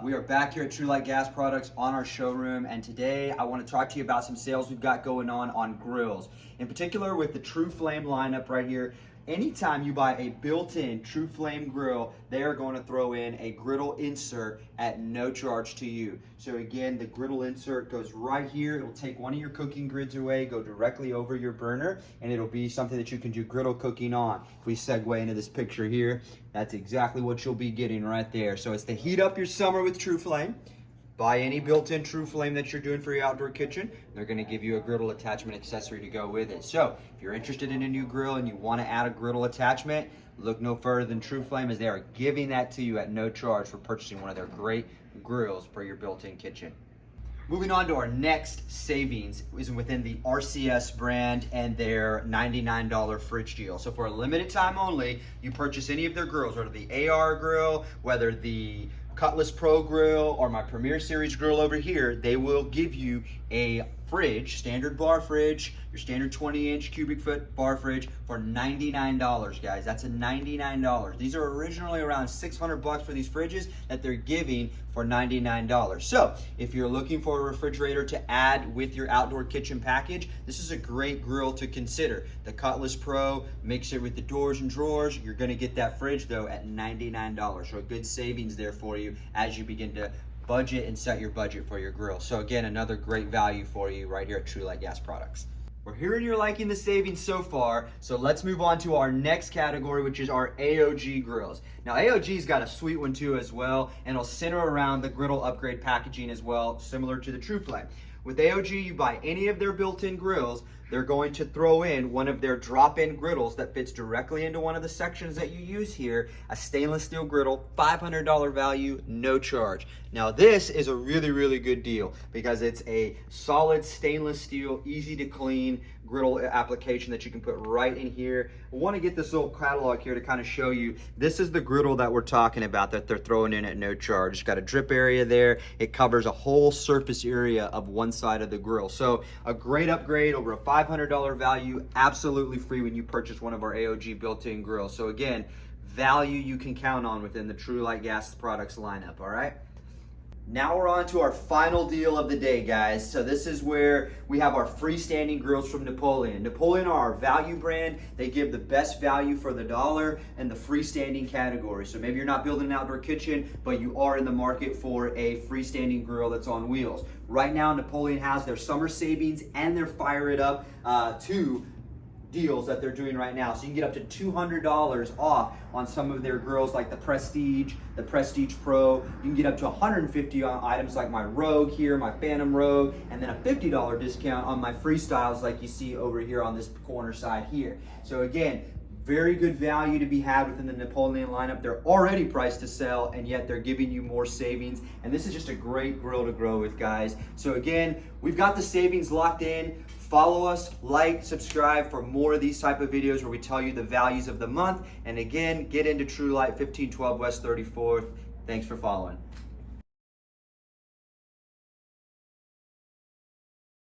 We are back here at Tru-Lite Gas Products on our showroom, and today I want to talk to you about some sales we've got going on grills. In particular with the True Flame lineup right here. Anytime you buy a built-in True Flame grill, they are going to throw in a griddle insert at no charge to you. So again, the griddle insert goes right here. It will take one of your cooking grids away, go directly over your burner, and it'll be something that you can do griddle cooking on. If we segue into this picture here, that's exactly what you'll be getting right there. So it's to heat up your summer with True Flame. Buy any built-in True Flame that you're doing for your outdoor kitchen. They're gonna give you a griddle attachment accessory to go with it. So if you're interested in a new grill and you wanna add a griddle attachment, look no further than True Flame, as they are giving that to you at no charge for purchasing one of their great grills for your built-in kitchen. Moving on to our next savings is within the RCS brand and their $99 fridge deal. So for a limited time only, you purchase any of their grills, whether the AR grill, whether the Cutlass Pro grill, or my Premier Series grill over here, they will give you a fridge, standard bar fridge, your standard 20-inch cubic foot bar fridge for $99, guys. That's a $99. These are originally around $600 for these fridges that they're giving for $99. So if you're looking for a refrigerator to add with your outdoor kitchen package, this is a great grill to consider. The Cutlass Pro, mix it with the doors and drawers. You're gonna get that fridge though at $99. So a good savings there for you as you begin to budget and set your budget for your grill. So again, another great value for you right here at Tru-Lite Gas Products. We're hearing you're liking the savings so far, so let's move on to our next category, which is our AOG grills. Now AOG's got a sweet one too as well, and it'll center around the griddle upgrade packaging as well, similar to the True Flame. With AOG, you buy any of their built-in grills, they're going to throw in one of their drop-in griddles that fits directly into one of the sections that you use here, a stainless steel griddle, $500 value, no charge. Now this is a really, really good deal because it's a solid stainless steel, easy to clean griddle application that you can put right in here. I want to get this little catalog here to kind of show you. This is the griddle that we're talking about that they're throwing in at no charge. It's got a drip area there. It covers a whole surface area of one side of the grill. So a great upgrade, over a $500 value, absolutely free when you purchase one of our AOG built-in grills. So again, value you can count on within the Tru-Lite Gas Products lineup, all right? Now we're on to our final deal of the day, guys. So this is where we have our freestanding grills from Napoleon. Napoleon are our value brand. They give the best value for the dollar in the freestanding category. So maybe you're not building an outdoor kitchen, but you are in the market for a freestanding grill that's on wheels. Right now, Napoleon has their summer savings and their Fire It Up 2 deals that they're doing right now. So you can get up to $200 off on some of their grills like the Prestige Pro. You can get up to $150 on items like my Rogue here, my Phantom Rogue, and then a $50 discount on my Freestyles like you see over here on this corner side here. So again, very good value to be had within the Napoleon lineup. They're already priced to sell, and yet they're giving you more savings. And this is just a great grill to grow with, guys. So again, we've got the savings locked in. Follow us, like, subscribe for more of these type of videos where we tell you the values of the month. And again, get into Tru-Lite, 1512 West 34th. Thanks for following.